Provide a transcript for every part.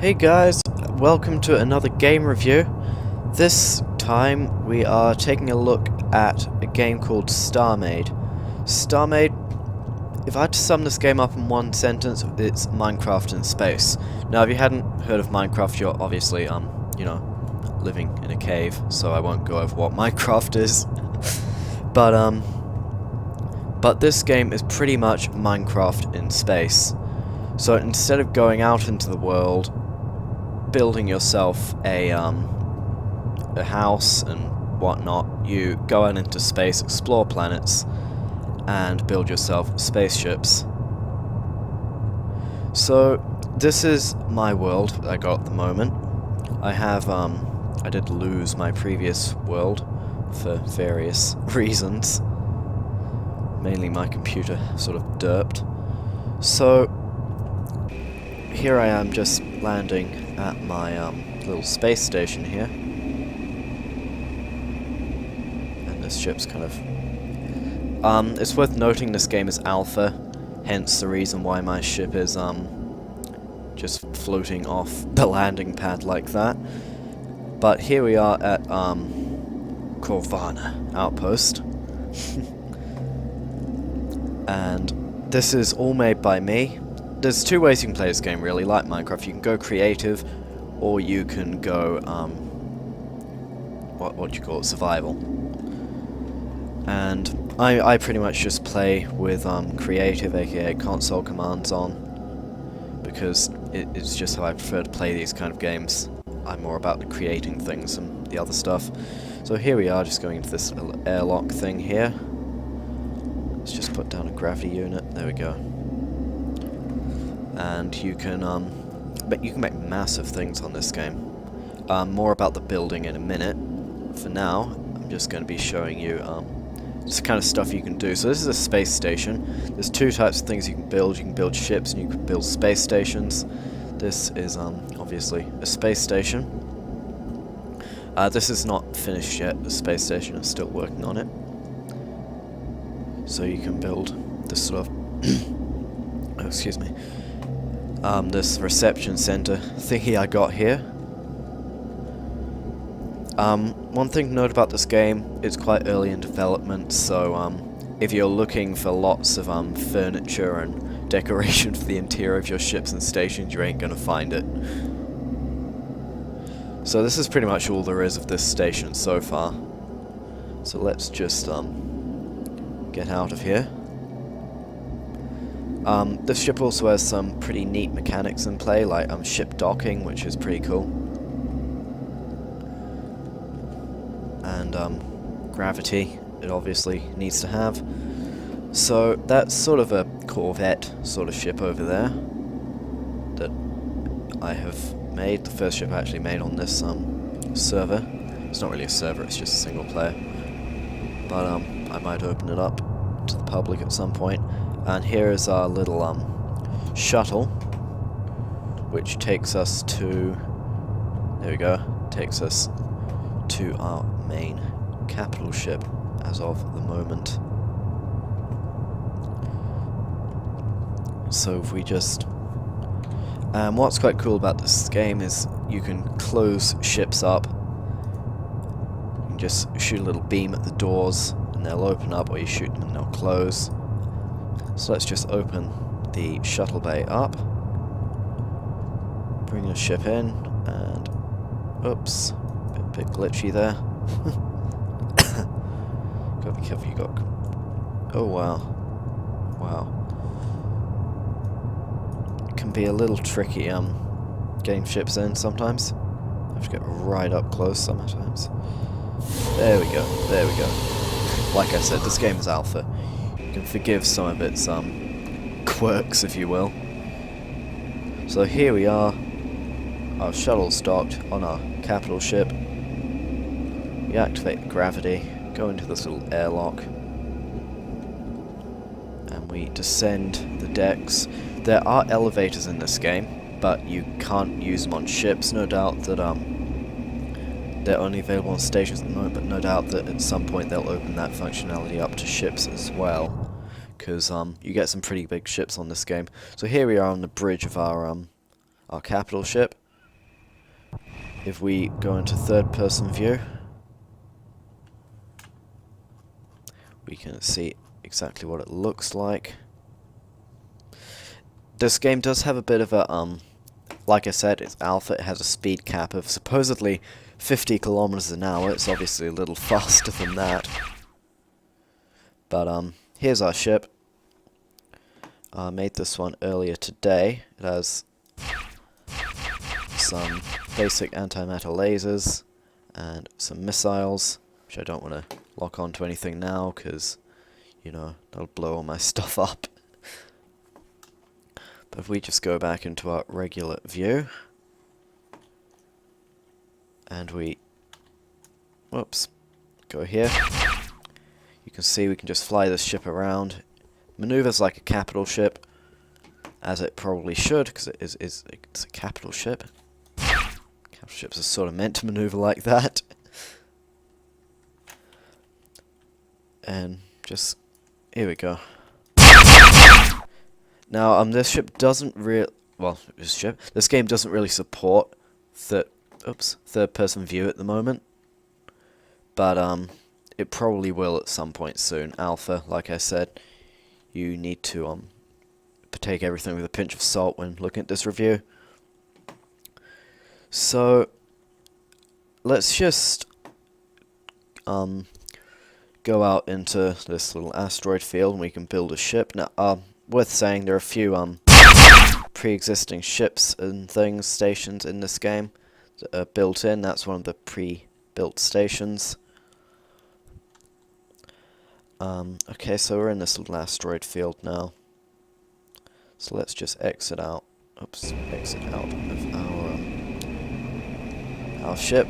Hey guys, welcome to another game review. This time we are taking a look at a game called Starmade. Starmade, if I had to sum this game up in one sentence, it's Minecraft in space. Now if you hadn't heard of Minecraft, you're obviously, living in a cave, so I won't go over what Minecraft is. But this game is pretty much Minecraft in space. So instead of going out into the world, building yourself a house and whatnot, you go out into space, explore planets, and build yourself spaceships. So this is my world that I got at the moment. I did lose my previous world for various reasons. Mainly my computer sort of derped. So here I am just landing at my little space station here. And this ship's kind of... it's worth noting this game is alpha, hence the reason why my ship is just floating off the landing pad like that. But here we are at Corvana Outpost. And this is all made by me. There's two ways you can play this game, really, like Minecraft. You can go creative, or you can go, what do you call it, survival. And I pretty much just play with creative, aka console commands on, because it's just how I prefer to play these kind of games. I'm more about the creating things and the other stuff. So here we are, just going into this little airlock thing here. Let's just put down a gravity unit. There we go. And you can make massive things on this game. More about the building in a minute. For now, I'm just going to be showing you just the kind of stuff you can do. So this is a space station. There's two types of things you can build. You can build ships and you can build space stations. This is obviously a space station. This is not finished yet. The space station is still working on it. So you can build this sort of oh, excuse me. This reception center thingy I got here. One thing to note about this game, it's quite early in development, so if you're looking for lots of furniture and decoration for the interior of your ships and stations, you ain't gonna find it. So this is pretty much all there is of this station so far. So let's just get out of here. This ship also has some pretty neat mechanics in play, like ship docking, which is pretty cool. And gravity, it obviously needs to have. So that's sort of a Corvette sort of ship over there that I have made. The first ship I actually made on this server. It's not really a server, it's just a single player. But I might open it up to the public at some point. And here is our little shuttle, which takes us to, there we go, takes us to our main capital ship as of the moment. So if we just, what's quite cool about this game is you can close ships up. You can just shoot a little beam at the doors and they'll open up, or you shoot them and they'll close. So let's just open the shuttle bay up, bring the ship in, and oops, bit glitchy there. Gotta be careful, you got... Oh wow, wow. It can be a little tricky getting ships in sometimes. I have to get right up close sometimes. There we go, there we go. Like I said, this game is alpha. You can forgive some of its quirks, if you will. So here we are, our shuttle's docked on our capital ship. We activate gravity, go into this little airlock, and we descend the decks. There are elevators in this game, but you can't use them on ships. No doubt that they're only available on stations at the moment, but no doubt that at some point they'll open that functionality up to ships as well. Because you get some pretty big ships on this game. So here we are on the bridge of our capital ship. if we go into third-person view, we can see exactly what it looks like. This game does have a bit of a, like I said, it's alpha, it has a speed cap of supposedly 50 kilometers an hour. It's obviously a little faster than that. But, here's our ship. I made this one earlier today. It has some basic antimatter lasers and some missiles, which I don't want to lock onto anything now, because, you know, that'll blow all my stuff up. But if we just go back into our regular view, and we, whoops, go here, you can see we can just fly this ship around. Maneuvers like a capital ship, as it probably should, because it's a capital ship. Capital ships are sort of meant to maneuver like that. And just, here we go. Now, this ship doesn't this game doesn't really support third-person view at the moment, but it probably will at some point soon. Alpha, like I said, you need to take everything with a pinch of salt when looking at this review. So let's just go out into this little asteroid field and we can build a ship. Now, worth saying, there are a few pre-existing ships and things, stations in this game that are built in. That's one of the pre-built stations. Okay, so we're in this little asteroid field now. So let's just exit out. Oops, exit out of our ship.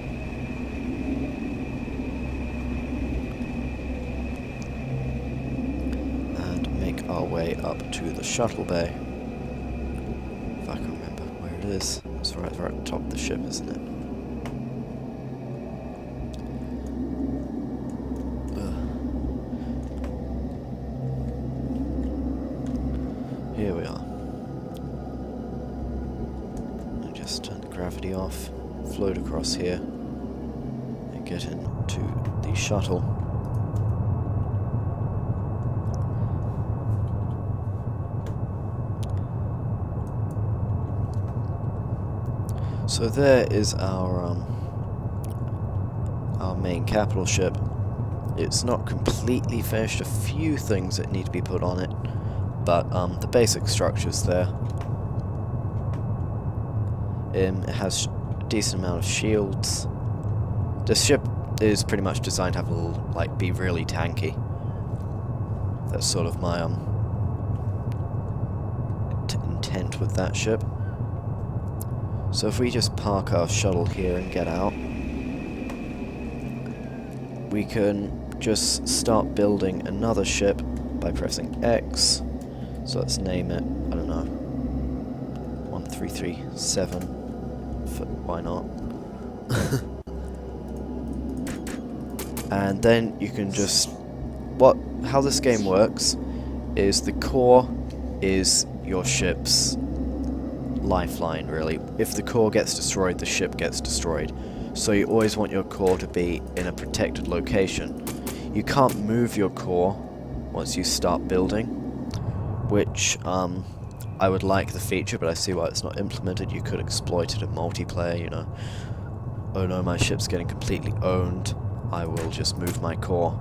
And make our way up to the shuttle bay. If I can remember where it is. It's right at the top of the ship, isn't it? Here we are. And just turn the gravity off, float across here, and get into the shuttle. So there is our main capital ship. It's not completely finished. A few things that need to be put on it. But the basic structure's there. It has a decent amount of shields. This ship is pretty much designed to have be really tanky. That's sort of my intent with that ship. So if we just park our shuttle here and get out, we can just start building another ship by pressing X. So let's name it, I don't know, 1337, why not? And then you can just, how this game works is the core is your ship's lifeline, really. If the core gets destroyed, the ship gets destroyed. So you always want your core to be in a protected location. You can't move your core once you start building, which I would like the feature, but I see why it's not implemented. You could exploit it in multiplayer, you know. Oh no, my ship's getting completely owned. I will just move my core.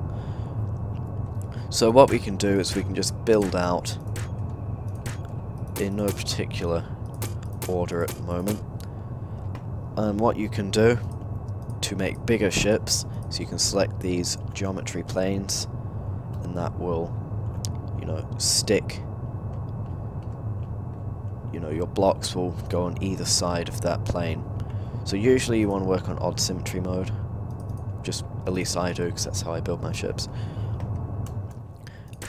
So what we can do is we can just build out in no particular order at the moment. And what you can do to make bigger ships is you can select these geometry planes, and that will, you know, stick. You know, your blocks will go on either side of that plane. So usually you want to work on odd symmetry mode. Just, at least I do, because that's how I build my ships.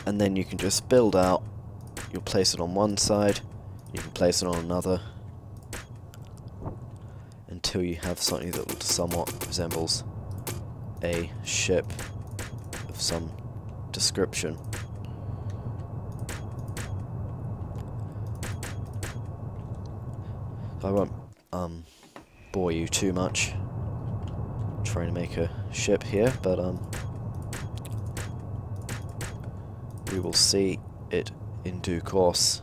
And then you can just build out. You'll place it on one side, you can place it on another, until you have something that somewhat resembles a ship of some description. I won't bore you too much trying to make a ship here, but we will see it in due course.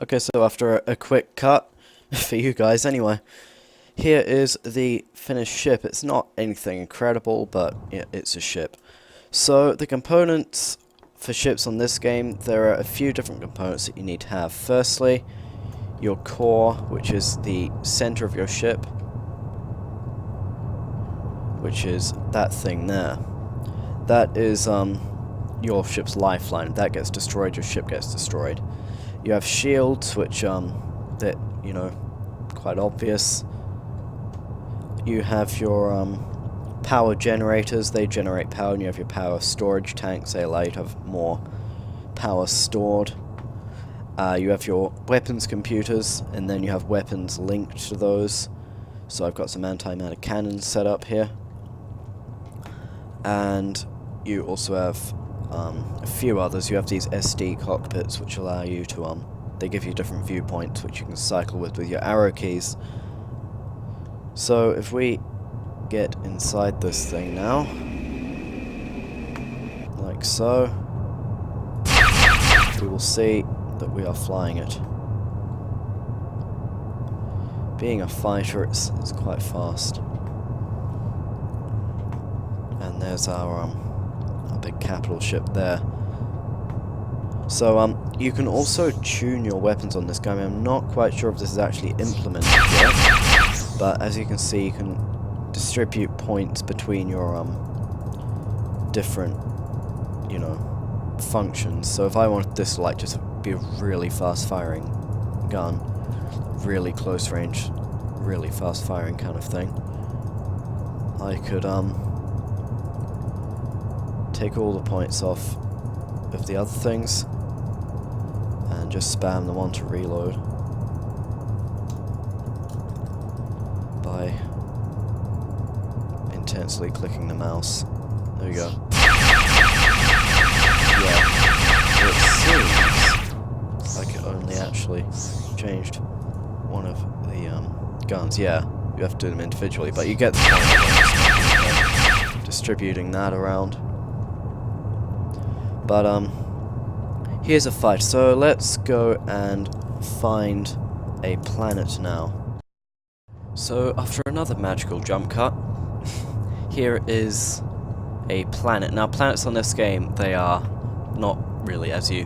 Okay, so after a quick cut, for you guys anyway, here is the finished ship. It's not anything incredible, but yeah, it's a ship. So the components for ships on this game, there are a few different components that you need to have. Firstly, your core, which is the center of your ship, which is that thing there. That is your ship's lifeline. If that gets destroyed, your ship gets destroyed. You have shields, which that, you know, quite obvious. You have your power generators. They generate power, and you have your power storage tanks. They allow you to have more power stored. You have your weapons computers, and then you have weapons linked to those. So I've got some anti-matter cannons set up here. And you also have a few others. You have these SD cockpits, which allow you to, they give you different viewpoints, which you can cycle with your arrow keys. So if we get inside this thing now, like so, we will see that we are flying it. Being a fighter, it's quite fast. And there's our big capital ship there. So you can also tune your weapons on this guy. I mean, I'm not quite sure if this is actually implemented yet, but as you can see, you can distribute points between your different, you know, functions. So if I wanted this to like just be a really fast firing gun, really close range, really fast firing kind of thing, I could take all the points off of the other things and just spam them onto reload by intensely clicking the mouse. There we go. Yeah, it seems like it only actually changed one of the guns. Yeah, you have to do them individually, but you get the point. Distributing that around. But here's a fight. So let's go and find a planet now. So after another magical jump cut, here is a planet. Now planets on this game, they are not really as you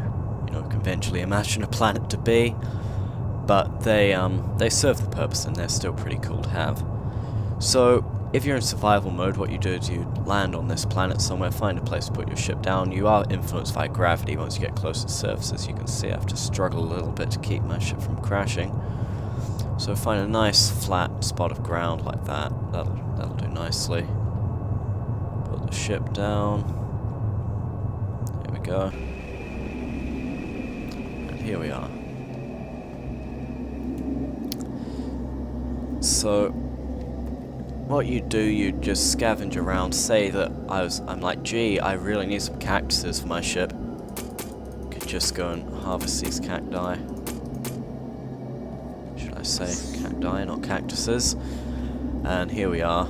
know conventionally imagine a planet to be, but they serve the purpose and they're still pretty cool to have. So if you're in survival mode, what you do is you land on this planet somewhere, find a place to put your ship down. You are influenced by gravity once you get close to the surface. As you can see, I have to struggle a little bit to keep my ship from crashing. So find a nice flat spot of ground like that. That'll do nicely. Put the ship down. Here we go. And here we are. So what you do, you just scavenge around, say that I'm like, gee, I really need some cactuses for my ship. Could just go and harvest these cacti. Should I say cacti, not cactuses? And here we are.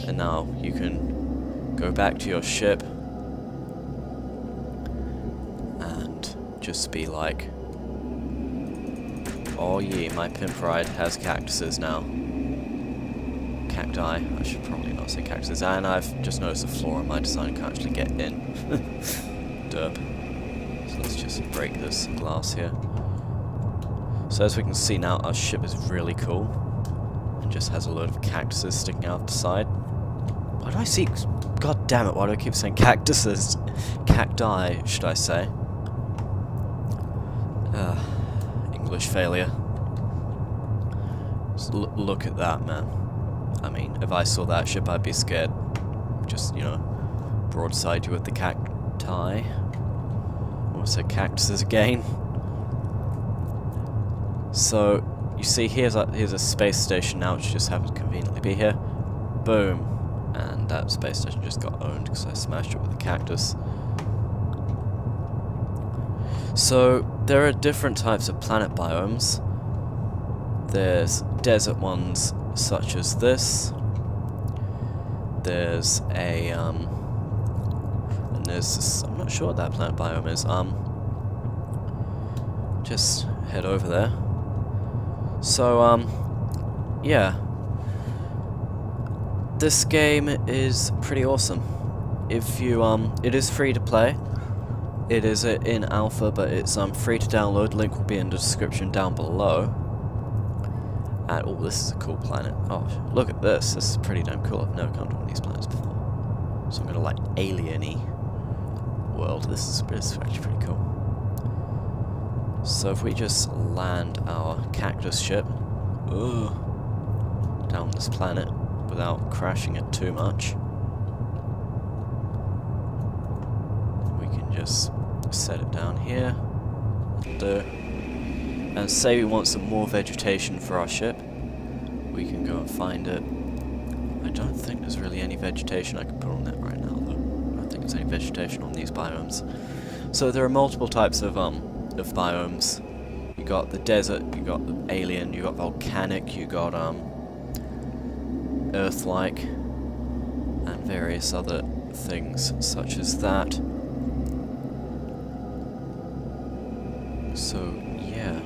And now you can go back to your ship and just be like, oh yeah, my pimp ride has cactuses now. Cacti, I should probably not say cactuses, and I've just noticed a flaw in my design, can't actually get in. Derp. So let's just break this glass here. So as we can see now, our ship is really cool, and just has a load of cactuses sticking out the side. Why do I see, god damn it, why do I keep saying cactuses? Cacti, should I say. English failure. Just look at that, man. I mean, if I saw that ship, I'd be scared. Just, you know, broadside you with the cacti. Almost said cactuses again. So, you see, here's a space station now, which just happens to conveniently be here. Boom. And that space station just got owned because I smashed it with a cactus. So, there are different types of planet biomes. There's desert ones such as this. There's a and there's this, I'm not sure what that plant biome is. Just head over there. So yeah. This game is pretty awesome. If you it is free to play. It is in alpha, but it's free to download. Link will be in the description down below. And oh, this is a cool planet. Oh, look at this. This is pretty damn cool. I've never come to one of these planets before. Some kind of like alien-y world. This is actually pretty cool. So if we just land our Cactus ship down this planet without crashing it too much, we can just set it down here and say we want some more vegetation for our ship. We can go and find it. I don't think there's really any vegetation I can put on it right now, though. I don't think there's any vegetation on these biomes. So there are multiple types of biomes. You got the desert, you got the alien, you got volcanic, you got Earth-like, and various other things such as that. So yeah,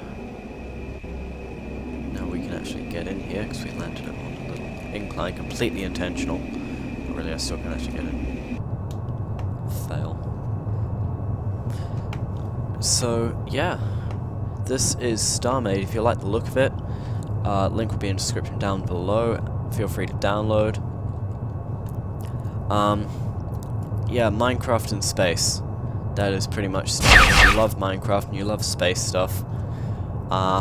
now we can actually get in here because we landed it on a little incline, completely intentional. But really, I still can actually get in. Fail. So yeah, this is Starmade. If you like the look of it, link will be in the description down below. Feel free to download. Yeah, Minecraft in space. That is pretty much Starmade. If you love Minecraft and you love space stuff,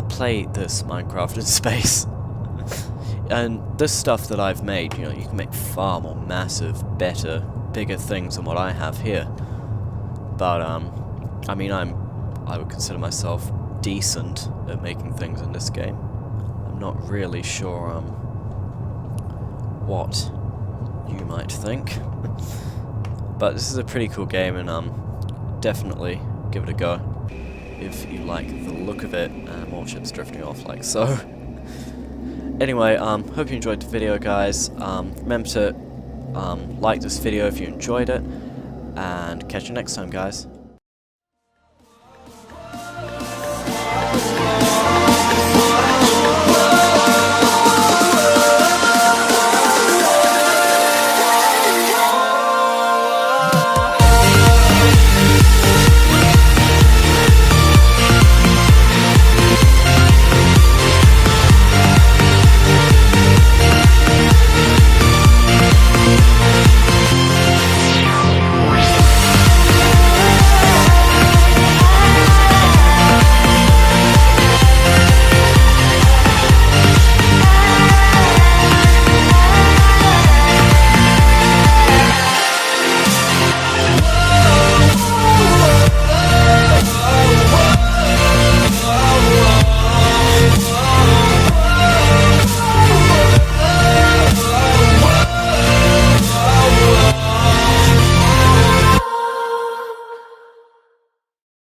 play this Minecraft in space. And this stuff that I've made, you know, you can make far more massive, better, bigger things than what I have here. But I mean, I would consider myself decent at making things in this game. I'm not really sure what you might think, but this is a pretty cool game, and definitely give it a go if you like the look of it. More ships drifting off like so. Anyway, hope you enjoyed the video, guys. Remember to like this video if you enjoyed it, and catch you next time, guys.